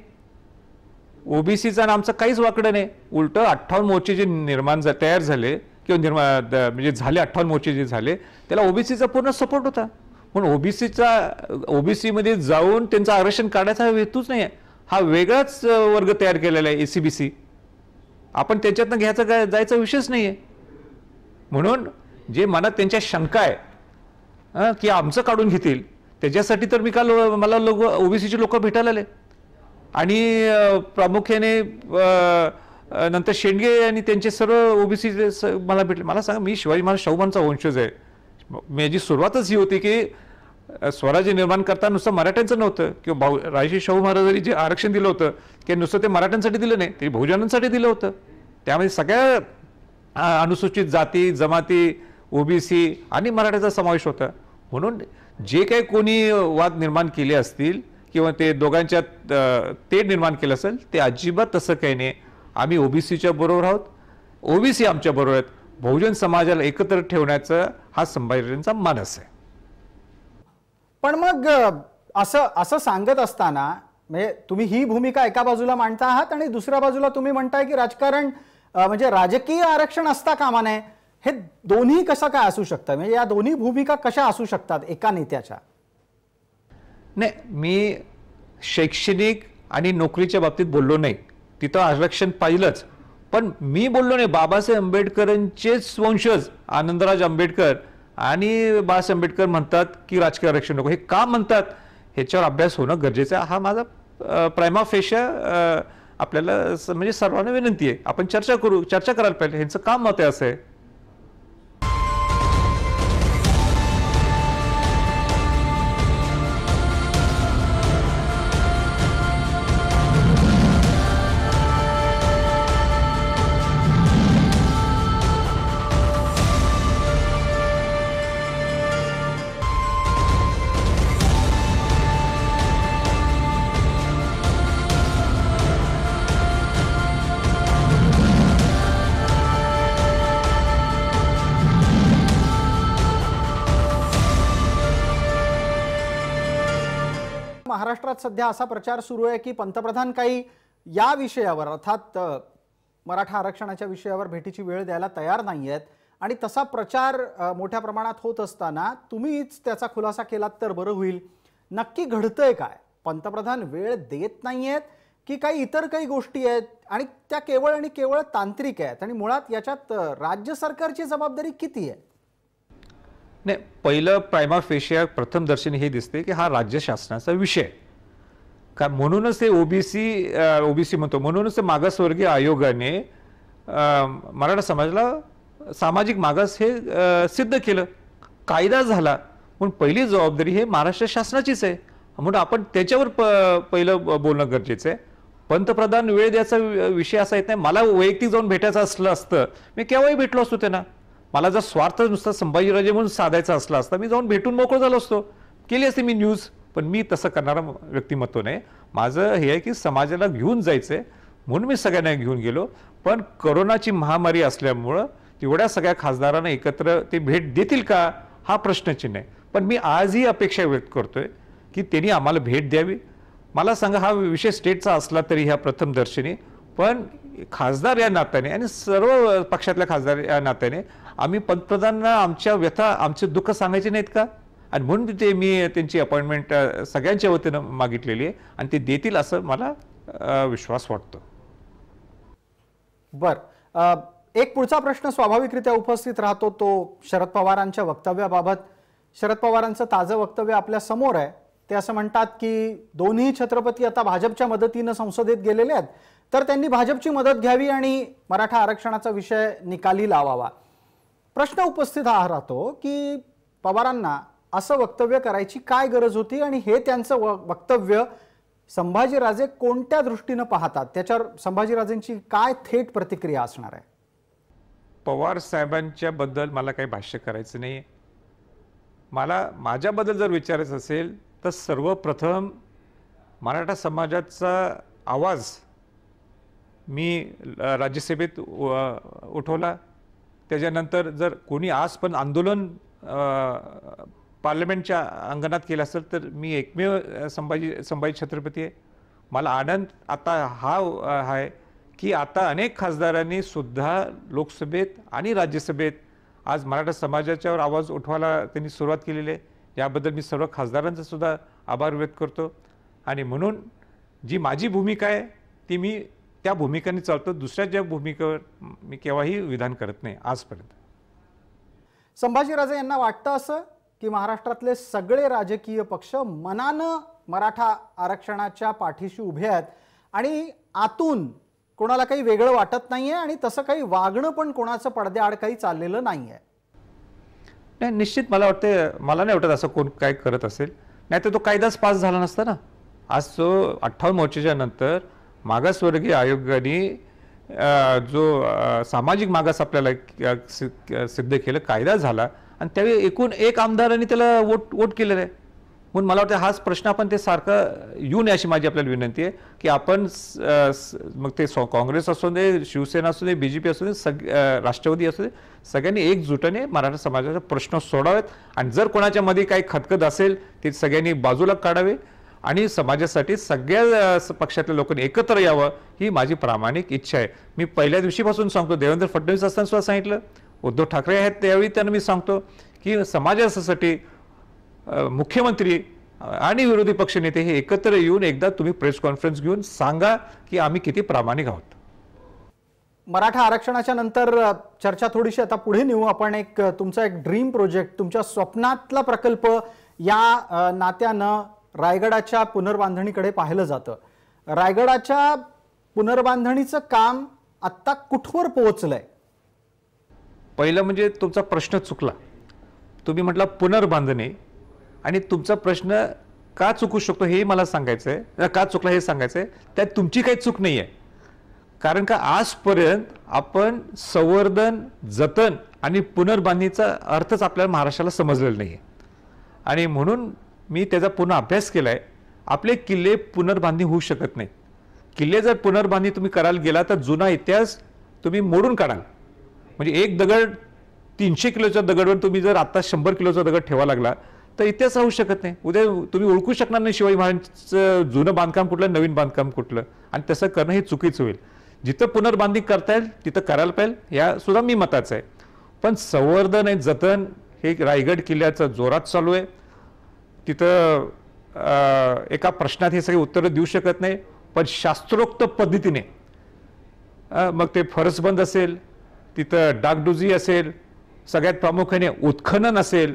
ओबीसीचा आणि आमचं काहीच वाकडं नाही. उलट 58 मोर्चे जे तयार झाले किंवा म्हणजे झाले 58 मोर्चे जे झाले त्याला ओबीसीचा पूर्ण सपोर्ट होता. पण ओबीसी मध्ये जाऊन त्यांचं आरक्षण काढायचा हेतूच नाही आहे. हा वेगळाच वर्ग तयार केलेला आहे एसीबीसी. आपण त्याच्यातनं घ्यायचा जायचा विषयच नाही आहे. म्हणून जे मनात त्यांच्या शंका आहे की आमचं काढून घेतील त्याच्यासाठी तर मी काल मला ओबीसीचे लोक भेटायला आले आणि प्रामुख्याने नंतर शेंडगे आणि त्यांचे सर्व ओबीसी मला भेटले. मला सांगा, मी शिवाजी महाराज शाहू महाराजांचा वंशज आहे. माझी सुरुवातच ही होती की स्वराज्य निर्माण करताना नुसतं मराठ्यांचं नव्हतं किंवा राजश्री शाहू महाराजांनी जे आरक्षण दिलं होतं की नुसतं ते मराठ्यांसाठी दिलं नाही, ते बहुजनांसाठी दिलं होतं. त्यामध्ये सगळ्या अनुसूचित जाती जमाती ओबीसी आणि मराठ्याचा समावेश होता. म्हणून जे काही कोणी वाद निर्माण केले असतील किंवा ते दोघांच्यात ते निर्माण केलं असेल ते अजिबात तसं काही नाही. आम्ही ओबीसीच्या बरोबर आहोत, ओबीसी आमच्या बरोबर आहेत. बहुजन समाजाला एकत्र ठेवण्याचा हा संभाजीराजांचा मानस आहे. पण मग असं सांगत असताना म्हणजे तुम्ही ही भूमिका एका बाजूला मांडता आहात आणि दुसऱ्या बाजूला तुम्ही म्हणताय की राजकारण म्हणजे राजकीय आरक्षण असता कामा नये. हे दोन्ही कसं काय असू शकतं? म्हणजे या दोन्ही भूमिका कशा असू शकतात एका नेत्याच्या? नाही, मी शैक्षणिक आणि नोकरीच्या बाबतीत बोललो नाही. तिथं आरक्षण पाहिलंच. पण मी बोललो नाही बाबासाहेब आंबेडकरांचेच वंशज आनंदराज आंबेडकर आणि बाळासाहेब आंबेडकर म्हणतात की राजकीय आरक्षण नको. हे का म्हणतात ह्याच्यावर अभ्यास होणं गरजेचं आहे. हा माझा प्रायमा फेशा आपल्याला म्हणजे सर्वांना विनंती आहे. आपण चर्चा करायला पाहिजे. ह्यांचं काम मत आहे असं आहे. महाराष्ट्रात सध्या असा प्रचार सुरू आहे की पंतप्रधान काही या विषयावर अर्थात मराठा आरक्षणाच्या विषयावर भेटीची वेळ द्यायला तयार नाही आहेत आणि तसा प्रचार मोठ्या प्रमाणात होत असताना तुम्हीच त्याचा खुलासा केलात तर बरं होईल. नक्की घडतंय काय? पंतप्रधान वेळ देत नाही आहेत की काही इतर काही गोष्टी आहेत आणि त्या केवळ आणि केवळ तांत्रिक आहेत आणि मुळात याच्यात राज्य सरकारची जबाबदारी किती आहे? नाही, पहिलं प्रायमा फेशिया प्रथम दर्शनी हे दिसते की हा राज्य शासनाचा विषय का. म्हणूनच ते ओबीसी म्हणतो, म्हणूनच ते मागासवर्गीय आयोगाने मराठा समाजाला सामाजिक मागास हे सिद्ध केलं. कायदा झाला. पण पहिली जबाबदारी हे महाराष्ट्र शासनाचीच आहे. म्हणून आपण त्याच्यावर पहिलं बोलणं गरजेचं आहे. पंतप्रधान वेळ द्यायचा विषय असा येत नाही. मला वैयक्तिक जाऊन भेटायचं असलं असतं मी केव्हाही भेटलो असतो त्यांना. मला जर स्वार्थ नुसता संभाजीराजे म्हणून साधायचा असला असता मी जाऊन भेटून मोकळं झालो असतो, केली असते मी न्यूज. पण मी तसं करणारा व्यक्तिमत्व नाही. माझं हे आहे की समाजाला घेऊन जायचंय म्हणून मी सगळ्यांना घेऊन गेलो. पण कोरोनाची महामारी असल्यामुळं तेवढ्या सगळ्या खासदारांना एकत्र ते भेट देतील का हा प्रश्नचिन्ह आहे. पण मी आजही अपेक्षा व्यक्त करतोय की त्यांनी आम्हाला भेट द्यावी. मला सांगा, हा विषय स्टेटचा असला तरी ह्या प्रथम दर्शनी, पण खासदार या नात्याने आणि सर्व पक्षातल्या खासदार या नात्याने आम्ही पंतप्रधानांना आमच्या व्यथा आमचे दुःख सांगायचे नाहीत का? आणि म्हणून ते मी त्यांची अपॉइंटमेंट सगळ्यांच्या वतीनं मागितलेली आहे आणि ते देतील असं मला विश्वास वाटतो. बर, एक पुढचा प्रश्न स्वाभाविकरित्या उपस्थित राहतो तो शरद पवारांच्या वक्तव्याबाबत. शरद पवारांचं ताजं वक्तव्य आपल्या समोर आहे. ते असं म्हणतात की दोन्ही छत्रपती आता भाजपच्या मदतीनं संसदेत गेलेले आहेत तर त्यांनी भाजपची मदत घ्यावी आणि मराठा आरक्षणाचा विषय निकाली लावावा. प्रश्न उपस्थित हा राहतो की पवारांना असं वक्तव्य करायची काय गरज होती आणि हे त्यांचं वक्तव्य संभाजीराजे कोणत्या दृष्टीनं पाहतात, त्याच्यावर संभाजीराजेंची काय थेट प्रतिक्रिया असणार आहे? पवार साहेबांच्या बद्दल मला काही भाष्य करायचं नाही. मला माझ्याबद्दल जर विचारायचं असेल तर सर्वप्रथम मराठा समाजाचा आवाज मी राज्यसभेत उठवला. त्याच्यानंतर जर कोणी आज पण आंदोलन पार्लमेंटच्या अंगणात केलं असेल तर मी एकमेव संभाजी छत्रपती आहे. मला आनंद आता हा आहे की आता अनेक खासदारांनी सुद्धा लोकसभेत आणि राज्यसभेत आज मराठा समाजाच्यावर आवाज उठवायला त्यांनी सुरुवात केलेली आहे. याबद्दल मी सर्व खासदारांचा सुद्धा आभार व्यक्त करतो. आणि म्हणून जी माझी भूमिका आहे ती मी त्या भूमिकांनी चालतो. दुसऱ्याच्या भूमिकेवर मी केव्हाही विधान करत नाही आजपर्यंत. संभाजीराजे यांना वाटतं असं की महाराष्ट्रातले सगळे राजकीय पक्ष मनानं मराठा आरक्षणाच्या पाठीशी उभे आहेत आणि आतून कोणाला काही वेगळं वाटत नाहीये आणि तसं काही वागणं पण कोणाचं पडद्याआड काही चाललेलं नाहीये? नाही, निश्चित मला वाटतं, मला नाही वाटत असं कोण काय करत असेल. नाही तर तो कायदाच पास झाला नसता ना. आज तो 58 मोर्चाच्या नंतर मागासवर्गीय आयोगाने जो सामाजिक मागास आपल्याला सिद्ध केलं, कायदा झाला आणि त्यावेळी एकूण एक आमदारांनी त्याला वोट केलेलं आहे. म्हणून मला वाटतं हाच प्रश्न आपण ते सारखा येऊ नये अशी माझी आपल्याला विनंती आहे की आपण मग ते काँग्रेस असू दे, शिवसेना असू दे, BJP असू दे, राष्ट्रवादी असू दे, सगळ्यांनी एकजुटाने मराठा समाजाचा प्रश्न सोडावेत. आणि जर कोणाच्या मध्ये काही खतखत असेल ते सगळ्यांनी बाजूला काढावे आणि समाजासाठी सगळ्या पक्षातल्या लोकांनी एकत्र यावं ही माझी प्रामाणिक इच्छा आहे. मी पहिल्या दिवशीपासून सांगतो, देवेंद्र फडणवीस असताना सुद्धा सांगितलं, उद्धव ठाकरे आहेत त्यावेळी त्यांना मी सांगतो की समाजासाठी मुख्यमंत्री आणि विरोधी पक्षनेते हे एकत्र येऊन एकदा तुम्ही प्रेस कॉन्फरन्स घेऊन सांगा की आम्ही किती प्रामाणिक आहोत. मराठा आरक्षणाच्या नंतर चर्चा थोडीशी आता पुढे नेऊ आपण. तुमचा एक ड्रीम प्रोजेक्ट, तुमच्या स्वप्नातला प्रकल्प या नात्यानं रायगडाच्या पुनर्बांधणीकडे पाहिलं जातं. रायगडाच्या पुनर्बांधणीचं काम आत्ता कुठवर पोहोचलंय? पहिलं म्हणजे तुमचा प्रश्न चुकला. तुम्ही म्हटला पुनर्बांधणी आणि तुमचा प्रश्न का चुकू शकतो हे मला सांगायचं आहे, का चुकला हे सांगायचं आहे. त्यात तुमची काही चूक नाही आहे. कारण का आजपर्यंत आपण संवर्धन, जतन आणि पुनर्बांधणीचा अर्थच आपल्याला महाराष्ट्राला समजलेला नाही आहे. आणि म्हणून मी त्याचा पुन्हा अभ्यास केला आहे. आपले किल्ले पुनर्बांधणी होऊ शकत नाही. किल्ले जर पुनर्बांधणी तुम्ही करायला गेला तर जुना इतिहास तुम्ही मोडून काढाल. म्हणजे एक दगड 300 किलोच्या दगडवर तुम्ही जर आता 100 किलोचा दगड ठेवा लागला तर इतिहास राहू शकत नाही. उद्या तुम्ही ओळखू शकणार नाही शिवाजी महाराजांचं जुनं बांधकाम कुठलं, नवीन बांधकाम कुठलं. आणि तसं करणं हे चुकीचं होईल. जिथं पुनर्बांधणी करता येईल तिथं करायला पाहिजे, या सुद्धा मी मताचं आहे. पण संवर्धन आणि जतन हे रायगड किल्ल्याचं जोरात चालू आहे. तिथं एका प्रश्नात हे सगळे उत्तरं देऊ शकत नाही, पण शास्त्रोक्त पद्धतीने मग ते फरसबंद असेल, तिथं डागडुजी असेल, सगळ्यात प्रामुख्याने उत्खनन असेल,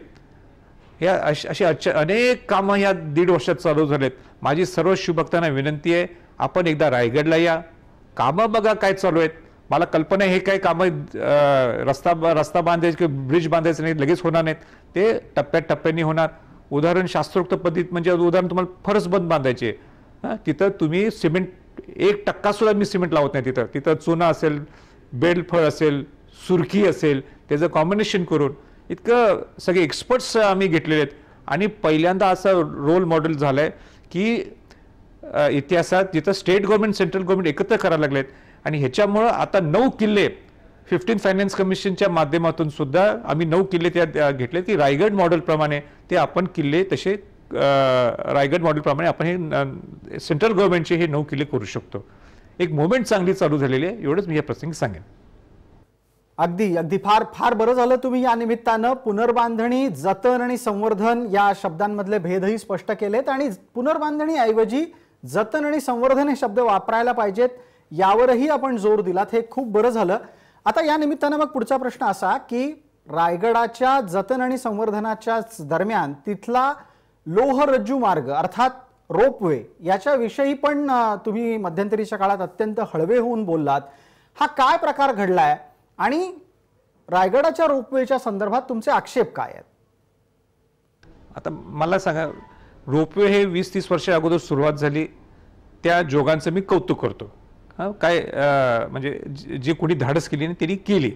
ह्या अशी अनेक कामं ह्या 1.5 वर्षात चालू झालेत. माझी सर्व शिवभक्तांना विनंती आहे, आपण एकदा रायगडला या, कामं बघा काय चालू आहेत. मला कल्पना हे काय कामं रस्ता बांधायचे किंवा ब्रिज बांधायचे नाही, लगेच होणार नाहीत. ते टप्प्याटप्प्याने होणार. उदाहरण शास्त्रोक्त पद्धत म्हणजे उदाहरण तुम्हाला फरसबंद बांधायचे, तिथं तुम्ही सिमेंट 1% सुद्धा मी सिमेंट लावत नाही. तिथं चुना असेल, बेलफळ असेल, सुरखी असेल, त्याचं कॉम्बिनेशन करून इतकं सगळे एक्सपर्ट्स आम्ही घेतलेले आहेत. आणि पहिल्यांदा असं रोल मॉडेल झालंय की इतिहासात जिथं स्टेट गव्हर्नमेंट, सेंट्रल गव्हर्नमेंट एकत्र करायला लागलेत. आणि ह्याच्यामुळं आता 9 किल्ले 15 फायनान्स कमिशनच्या माध्यमातून सुद्धा आम्ही 9 किल्ले त्यात घेतले की रायगड मॉडेल प्रमाणे ते आपण किल्ले तसे रायगड मॉडेल प्रमाणे आपण हे सेंट्रल गव्हर्नमेंटचे हे 9 किल्ले करू शकतो. एक मुवमेंट चांगली चालू झालेली आहे, एवढंच मी या प्रसंगी सांगेन. अगदी अगदी फार फार बरं झालं तुम्ही या निमित्तानं पुनर्बांधणी, जतन आणि संवर्धन या शब्दांमधले भेदही स्पष्ट केलेत. आणि पुनर्बांधणी ऐवजी जतन आणि संवर्धन हे शब्द वापरायला पाहिजेत यावरही आपण जोर दिलात, हे खूप बरं झालं. आता या निमित्तानं मग पुढचा प्रश्न असा की रायगडाच्या जतन आणि संवर्धनाच्या दरम्यान तिथला लोहरज्जू मार्ग अर्थात रोपवे याच्याविषयी पण तुम्ही मध्यंतरीच्या काळात अत्यंत हळवे होऊन बोललात. हा काय प्रकार घडलाय आणि रायगडाच्या रोपवेच्या संदर्भात तुमचे आक्षेप काय आहेत? आता मला सांगा, रोपवे हे 20-30 वर्षा अगोदर सुरुवात झाली, त्या जोगांचं मी कौतुक करतो. काय म्हणजे जे कोणी धाडस केली त्यांनी केली.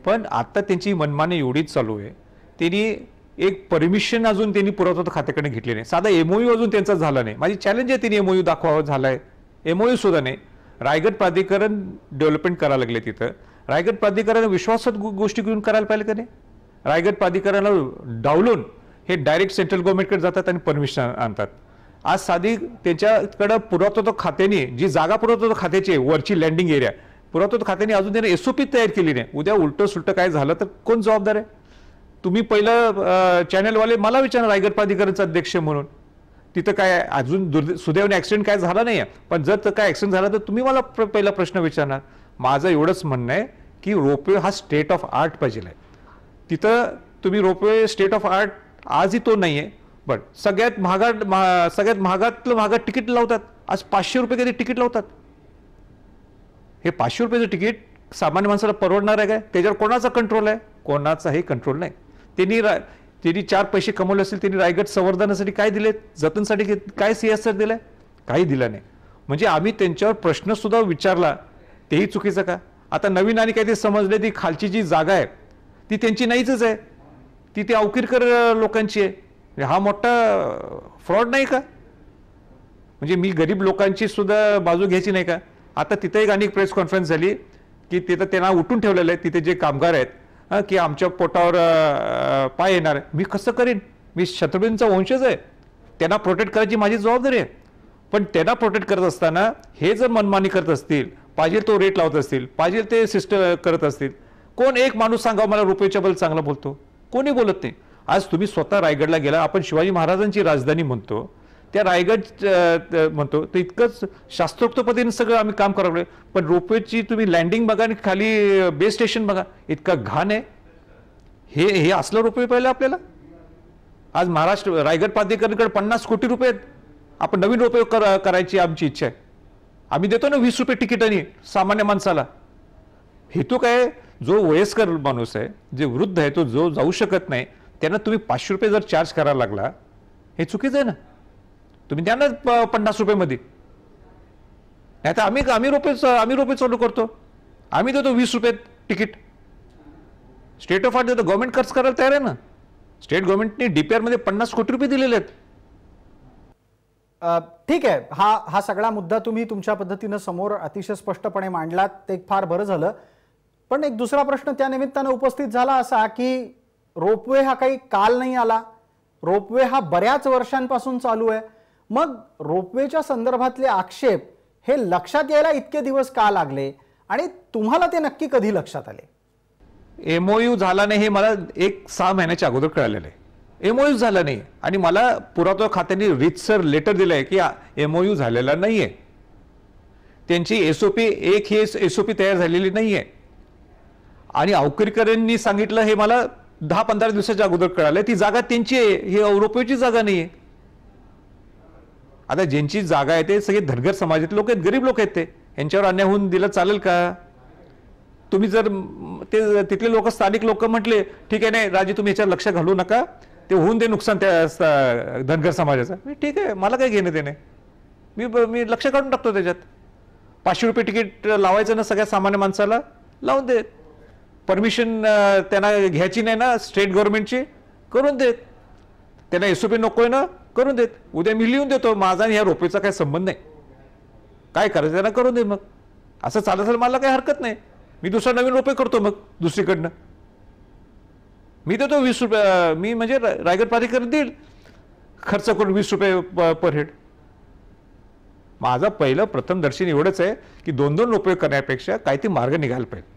पण आता त्यांची मनमानी एवढीच चालू आहे, त्यांनी एक परमिशन अजून त्यांनी पुरवठा खात्याकडे घेतली नाही. साधा MOU अजून त्यांचा झाला नाही. माझी चॅलेंज आहे त्यांनी MOU दाखवावं. झालाय MOU सुद्धा नाही. रायगड प्राधिकरण डेव्हलपमेंट करायला लागले. तिथं रायगड प्राधिकरण विश्वासात गोष्टी घेऊन करायला पाहिजे का नाही? रायगड प्राधिकरणाला डावलून हे डायरेक्ट सेंट्रल गव्हर्नमेंटकडे जातात आणि परमिशन आणतात. आज साधी त्यांच्याकडे पुरातत्व खात्याने जी जागा पुरातत्व खात्याची आहे, वरची लँडिंग एरिया, पुरातत्व खात्याने अजून त्याने एसओपी तयार केली नाही. उद्या उलटं सुलटं काय झालं तर कोण जबाबदार आहे? तुम्ही पहिलं चॅनलवाले मला विचारा, रायगड प्राधिकरणचा अध्यक्ष म्हणून, तिथं काय अजून सुदैवाने ऍक्सिडेंट काय झाला नाही, पण जर काय ऍक्सिडेंट झाला तर तुम्ही मला पहिला प्रश्न विचारणार. माझं एवढंच म्हणणं आहे की रोपवे हा स्टेट ऑफ आर्ट पाहिजे आहे. तिथं तुम्ही रोपवे स्टेट ऑफ आर्ट आजही तो नाही आहे, बट सगळ्यात महागातलं महागात तिकीट लावतात. आज 500 रुपये कधी तिकीट लावतात. हे 500 रुपयाचं तिकीट सामान्य माणसाला परवडणार आहे काय? त्याच्यावर कोणाचा कंट्रोल आहे? कोणाचाही कंट्रोल नाही. त्यांनी 4 पैसे कमवले असतील, त्यांनी रायगड संवर्धनासाठी काय दिले, जतनसाठी काय CSR दिलंय? काही दिलं नाही. म्हणजे आम्ही त्यांच्यावर प्रश्न सुद्धा विचारला तेही चुकीचं का? आता नवीन आणि काहीतरी समजले, ती खालची जी जागा आहे ती त्यांची नाहीच आहे, ती अवकिरकर लोकांची आहे. हा मोठा फ्रॉड नाही का? म्हणजे मी गरीब लोकांची सुद्धा बाजू घ्यायची नाही का? आता तिथे एक अनेक प्रेस कॉन्फरन्स झाली की तिथं त्यांना उठून ठेवलेलं आहे, तिथे जे कामगार आहेत की आमच्या पोटावर पाय येणार. मी कसं करीन? मी छत्रपतींचा वंशज आहे, त्यांना प्रोटेक्ट करायची माझी जबाबदारी आहे. पण त्यांना प्रोटेक्ट करत असताना हे जर मनमानी करत असतील, पाहिजे तो रेट लावत असतील, पाहिजे ते सिस्टम करत असतील, कोण एक माणूस सांगा मला रुपयेच्या बद्दल चांगला बोलतो? कोणी बोलत नाही. आज तुम्ही स्वतः रायगडला गेला, आपण शिवाजी महाराजांची राजधानी म्हणतो, त्या रायगड म्हणतो, तर इतकंच शास्त्रोक्त पद्धतीने सगळं आम्ही काम करावं. पण रोपवेची तुम्ही लँडिंग बघा आणि खाली बेस स्टेशन बघा, इतका घाण आहे. हे असलं रोपवे पाहिलं आपल्याला? आज महाराष्ट्र रायगड प्राधिकरणाकडे 50 कोटी रुपये आहेत. आपण नवीन रोपवे करायची आमची इच्छा आहे. आम्ही देतो ना 20 रुपये तिकीटाने सामान्य माणसाला. हेतू काय? जो वयस्कर माणूस आहे, जे वृद्ध आहे, तो जो जाऊ शकत नाही, त्यांना तुम्ही 500 रुपये जर चार्ज करायला लागला, हे चुकीचं आहे ना. तुम्ही द्या ना 50 रुपयेमध्ये. नाही तर आम्ही रोपे चालू करतो, आम्ही देतो 20 रुपये तिकीट. स्टेट ऑफ आर्ट देतो, गव्हर्नमेंट खर्च करायला तयार आहे ना. स्टेट गव्हर्नमेंटने DPR मध्ये 50 कोटी रुपये दिलेले आहेत. ठीक आहे, हा सगळा मुद्दा तुम्ही तुमच्या पद्धतीनं समोर अतिशय स्पष्टपणे मांडलात, ते फार बरं झालं. पण एक दुसरा प्रश्न त्या निमित्तानं उपस्थित झाला असा की रोपवे हा काही काल नाही आला, रोपवे हा बऱ्याच वर्षांपासून चालू आहे. मग रोपवेच्या संदर्भातले आक्षेप हे लक्षात यायला इतके दिवस का लागले आणि तुम्हाला ते नक्की कधी लक्षात आले? MOU झाला नाही हे मला 6 महिन्याच्या अगोदर कळालेलं आहे. MOU झाला नाही आणि मला पुरातत्व खात्याने रीतसर लेटर दिलंय की MOU झालेला नाहीये. त्यांची SOP तयार झालेली नाहीये. आणि अवकिरकरांनी सांगितलं हे मला 10-15 दिवसाच्या अगोदर कळालं. ती जागा त्यांची आहे, ही रोपवेची जागा नाहीये. आता ज्यांची जागा आहे ते सगळे धनगर समाजातले लोक आहेत, गरीब लोक आहेत, ते यांच्यावर अन्याय होऊन दिला चालेल का? तुम्ही जर ते तिथले लोक, स्थानिक लोक म्हटले ठीक आहे, नाही राजे तुम्ही याच्यावर लक्ष घालू नका, ते होऊन दे नुकसान त्या धनगर समाजाचं, ठीक आहे, मला काय घेणं देणे, मी लक्ष काढून टाकतो त्याच्यात. 500 रुपये तिकीट लावायचं ना सगळ्या सामान्य माणसाला, लावून देत. परमिशन त्यांना घ्यायची नाही ना स्टेट गव्हर्नमेंटची, करून देत. त्यांना SOP नकोय ना, करून देत. उद्या मी लिहून देतो, माझा ह्या रोपेचा काही संबंध नाही, काय करायचं त्यांना करून देत. मग असं चालत असेल मला काही हरकत नाही, मी दुसरा नवीन रोपे करतो मग दुसरीकडनं. मी देतो 20 रुपये, मी म्हणजे रायगड प्राधिकरण देईल खर्च करून 20 रुपये पर हेड. माझा पहिलं प्रथम दर्शन एवढंच आहे की 2-2 रुपये करण्यापेक्षा काही ते मार्ग निघायला पाहिजे,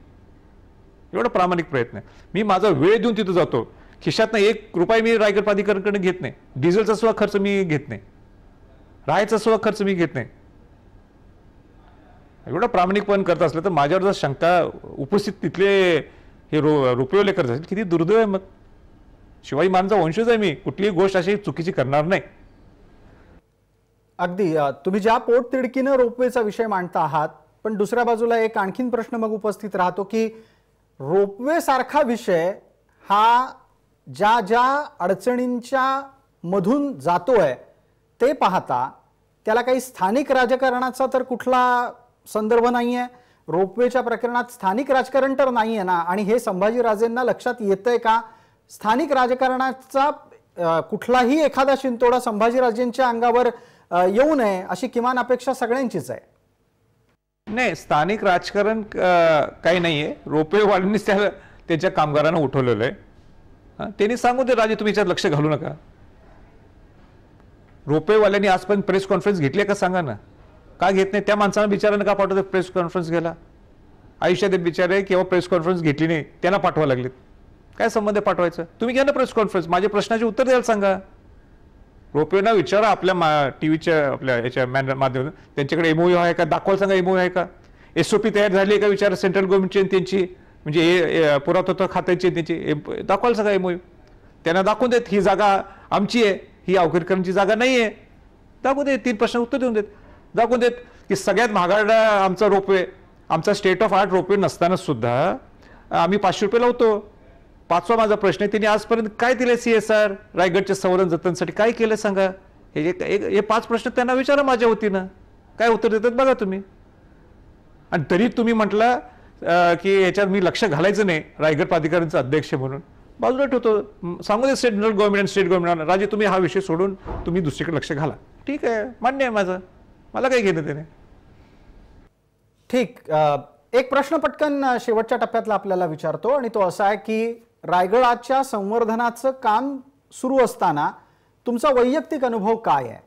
एवढा प्रामाणिक प्रयत्न आहे. मी माझा वेळ देऊन तिथं जातो, खिशातनं 1 रुपया मी रायगड प्राधिकरणाकडे घेत नाही, डिझेलचा सुद्धा खर्च मी घेत नाही, राहायचा सुद्धा खर्च मी घेत नाही. एवढा प्रामाणिकपण करत असलं तर माझ्यावर जर शंका उपस्थित तिथले हे रुपयोले करत असेल, किती दुर्दैव आहे. मग शिवाजी महाराजांचा वंशज आहे मी, कुठलीही गोष्ट अशी चुकीची करणार नाही. अगदी तुम्ही ज्या पोटतिडकीनं रोपवेचा विषय मांडता आहात, पण दुसऱ्या बाजूला एक आणखीन प्रश्न मग उपस्थित राहतो की रोपवे सारखा विषय हा ज्या ज्या अडचणींच्या मधून जातोय ते पाहता त्याला काही स्थानिक राजकारणाचा तर कुठला संदर्भ नाहीये. रोपवेच्या प्रकरणात स्थानिक राजकारण तर नाहीये ना, आणि हे संभाजीराजेंना लक्षात येतंय का? स्थानिक राजकारणाचा कुठलाही एखादा शिंतोडा संभाजीराजेंच्या अंगावर येऊ नये अशी किमान अपेक्षा सगळ्यांचीच आहे. नाही, स्थानिक राजकारण काही नाहीये. रोपवेवाल्यांनीच त्याच्या कामगारांना उठवलेलं आहे. त्यांनी सांगू दे राजे, तुम्ही याच्यात लक्ष घालू नका. रोपेवाल्यांनी आजपर्यंत प्रेस कॉन्फरन्स घेतली का सांगा ना, का घेत नाही? त्या माणसाला बिचारानं का पाठवतात प्रेस कॉन्फरन्स घ्यायला? आयुष्यात बिचारे केव्हा प्रेस कॉन्फरन्स घेतली नाही, त्यांना पाठवा लागलेत. काय संबंध पाठवायचं? तुम्ही घ्या ना प्रेस कॉन्फरन्स, माझ्या प्रश्नाचे उत्तर द्यायला सांगा. रोपेना विचारा आपल्या टीव्हीच्या आपल्या याच्या माध्यमातून, त्यांच्याकडे एमओयू आहे का दाखवायला सांगा. एमओयू आहे का? एसओपी तयार झाली आहे का विचारा सेंट्रल गव्हर्नमेंटची त्यांची, म्हणजे पुरातत्व खात्याची त्यांची दाखवायला सांगा एमओयू. त्यांना दाखवून देत ही जागा आमची आहे, ही अवघडकरांची जागा नाही आहे. दाखवून देत, 3 प्रश्न उत्तर देऊन देत. दाखवून देत की सगळ्यात महागडा आमचा रोपवे, आमचा स्टेट ऑफ आर्ट रोपवे नसताना सुद्धा आम्ही 500 रुपये लावतो. 5वा माझा प्रश्न आहे, त्यांनी आजपर्यंत काय दिले CSR रायगडच्या संवर्धन जतनसाठी काय केलं सांगा. हे 5 प्रश्न त्यांना विचारा माझ्या वतीनं, काय उत्तर देतात बघा तुम्ही. आणि तरी तुम्ही म्हटलं की याच्यात मी लक्ष घालायचं नाही रायगड प्राधिकरणचा अध्यक्ष म्हणून, बाजूला ठेवतो. सांगू दे सेंट्रल गव्हर्नमेंट आणि स्टेट गव्हर्नमेंट, राजे तुम्ही हा विषय सोडून तुम्ही दुसरीकडे लक्ष घाला. ठीक आहे, मान्य आहे माझं, मला काही घेणं त्याने. ठीक. एक प्रश्न पटकन शेवटच्या टप्प्यातला आपल्याला विचारतो, आणि तो असा आहे की रायगडाच्या संवर्धनाचं काम सुरू असताना तुमचा वैयक्तिक अनुभव काय आहे?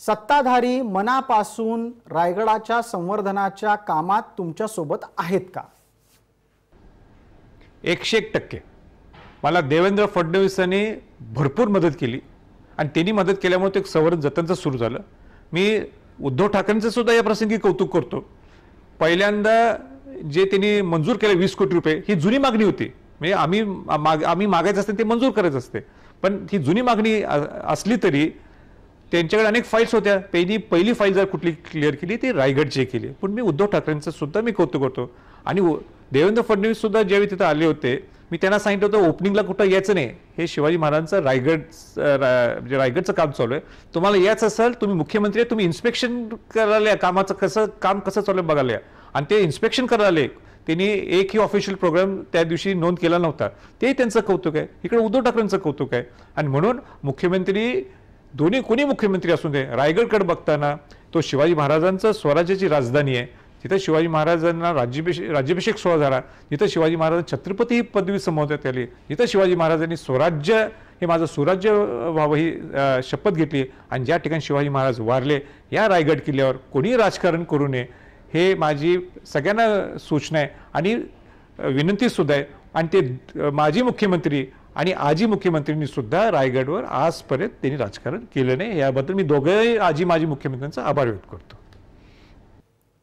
सत्ताधारी मनापासून रायगडाच्या संवर्धनाच्या कामात तुमच्या सोबत आहेत का? 101% मला देवेंद्र फडणवीसांनी भरपूर मदत केली, आणि त्यांनी मदत केल्यामुळे ते संवर्धन जतनचं सुरू झालं. मी उद्धव ठाकरेंचं सुद्धा या प्रसंगी कौतुक करतो. पहिल्यांदा जे त्यांनी मंजूर केले 20 कोटी रुपये, ही जुनी मागणी होती. म्हणजे आम्ही मागायचं असते ते मंजूर करायचं असते, पण ही जुनी मागणी असली तरी त्यांच्याकडे अनेक फाईल्स होत्या. पहिली फाईल जर कुठली क्लिअर केली ती रायगडची केली. पण मी उद्धव ठाकरेंचं सुद्धा मी कौतुक करतो. आणि देवेंद्र फडणवीस सुद्धा ज्यावेळी तिथं आले होते, मी त्यांना सांगितलं होतं ओपनिंगला कुठं यायचं नाही, हे शिवाजी महाराजांचं रायगडचं काम चालू आहे, तुम्हाला यायचं असेल तुम्ही मुख्यमंत्री आहे, तुम्ही इन्स्पेक्शन करायला कामाचं काम कसं चालू आहे बघायला. आणि ते इन्स्पेक्शन करायला त्यांनी एकही ऑफिशियल प्रोग्राम त्या दिवशी नोंद केला नव्हता. ते त्यांचं कौतुक आहे. इकडे उद्धव ठाकरेंचं कौतुक आहे. आणि म्हणून मुख्यमंत्री दोन्ही कोणी मुख्यमंत्री असू दे, रायगडकडे बघताना तो शिवाजी महाराजांचं स्वराज्याची राजधानी आहे. जिथं शिवाजी महाराजांना राज्याभिषेक सोहळा झाला, जिथं शिवाजी महाराज छत्रपती ही पदवी संबोधण्यात आली, जिथं शिवाजी महाराजांनी स्वराज्य हे माझं सुराज्य व्हावं ही शपथ घेतली, आणि ज्या ठिकाणी शिवाजी महाराज वारले या रायगड किल्ल्यावर कोणी राजकारण करू नये, हे माझी सगळ्यांना सूचना आहे आणि विनंती सुद्धा आहे. आणि ते माजी मुख्यमंत्री आणि आजी मुख्यमंत्र्यांनी सुद्धा रायगडवर आजपर्यंत त्यांनी राजकारण केलं नाही. याबद्दल मी दोघंही आजी माजी मुख्यमंत्र्यांचा आभार व्यक्त करतो.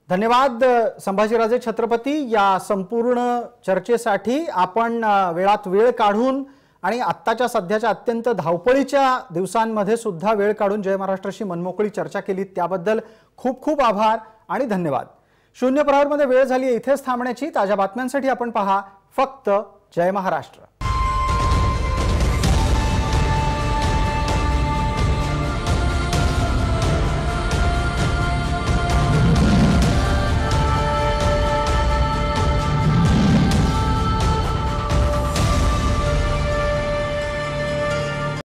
धन्यवाद संभाजीराजे छत्रपती. या संपूर्ण चर्चेसाठी आपण वेळात वेळ काढून आणि आत्ताच्या सध्याच्या अत्यंत धावपळीच्या दिवसांमध्ये सुद्धा वेळ काढून जय महाराष्ट्राशी मनमोकळी चर्चा केली, त्याबद्दल खूप खूप आभार आणि धन्यवाद. शून्य प्रहरमध्ये वेळ झाली इथेच थांबण्याची. ताज्या बातम्यांसाठी आपण पहा फक्त जय महाराष्ट्र.